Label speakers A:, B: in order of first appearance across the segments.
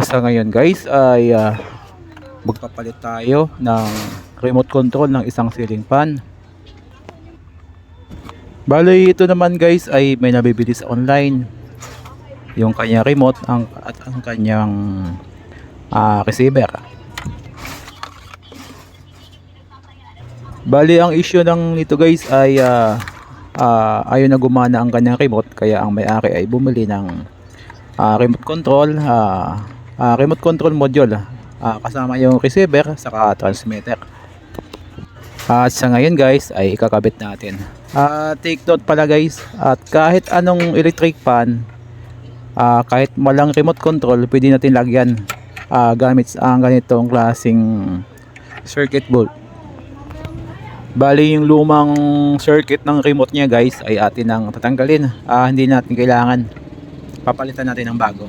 A: Sa ngayon guys ay magpapalit tayo ng remote control ng isang ceiling fan. Bali ito naman guys ay may nabibili sa online. Yung kanyang remote at ang kanyang receiver. Bali ang issue ng nito guys ay ayaw na gumana ang kanyang remote, kaya ang may-ari ay bumili ng remote control module kasama yung receiver saka transmitter. At sa ngayon guys ay ikakabit natin. Take note pala guys, at kahit anong electric fan, kahit walang remote control, pwede natin lagyan gamit ang ganitong klaseng circuit board. Bali yung lumang circuit ng remote niya guys ay atin nang tatanggalin. Hindi natin kailangan, papalitan natin ng bago.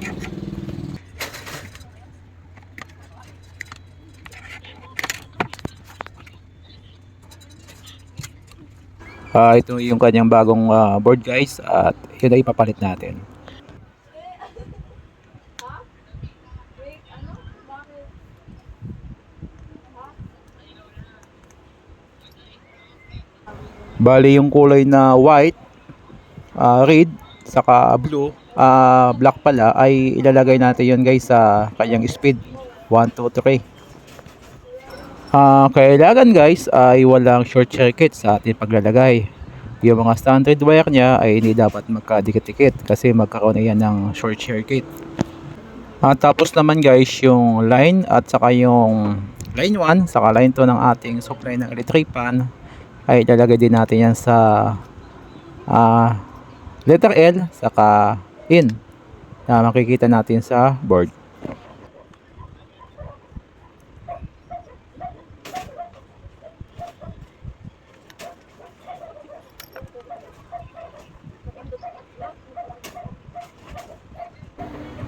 A: Ito yung kanyang bagong board guys, at yun ay ipapalit natin. Bali yung kulay na white, red, saka blue, black pala, ay ilalagay natin yun guys sa kanyang speed 1, 2, 3. Kailangan guys ay walang short circuit sa ating paglalagay. Yung mga standard wire niya ay hindi dapat magkadikit-dikit kasi magkaroon yan ng short circuit. Tapos naman guys, yung line at saka yung line 1 saka line 2 ng ating supply ng electric fan ay ilalagay din natin yan sa letter L saka in na makikita natin sa board.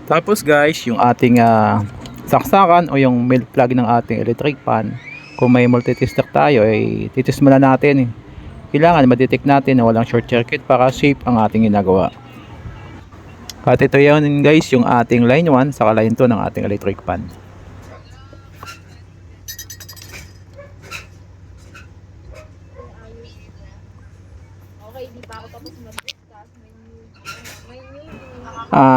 A: Tapos guys, yung ating saksakan o yung milk plug ng ating electric fan, kung may multitester tayo ay titis muna natin. Kailangan ma-detect natin na walang short circuit para safe ang ating ginagawa. At ito yun guys, yung ating line 1 saka line 2 ng ating electric fan.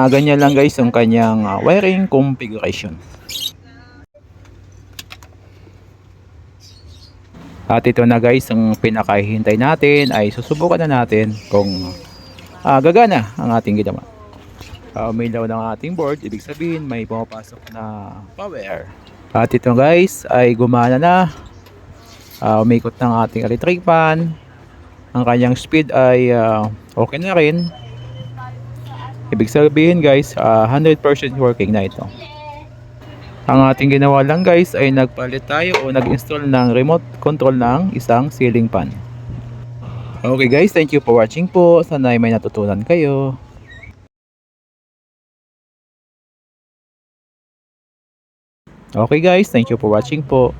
A: Ganyan lang guys ang kanyang wiring configuration. At ito na guys, ang pinakahihintay natin ay susubukan na natin kung gagana ang ating ginawa. Umilaw ng ating board, ibig sabihin may pumapasok na power. At ito guys ay gumana na. Umikot ng ating electric fan. Ang kanyang speed ay okay na rin. Ibig sabihin guys, 100% working na ito. Ang ating ginawa lang guys ay nagpalit tayo o nag-install ng remote control ng isang ceiling fan. Okay guys, thank you for watching po. Sana ay may natutunan kayo. Okay guys, thank you for watching po.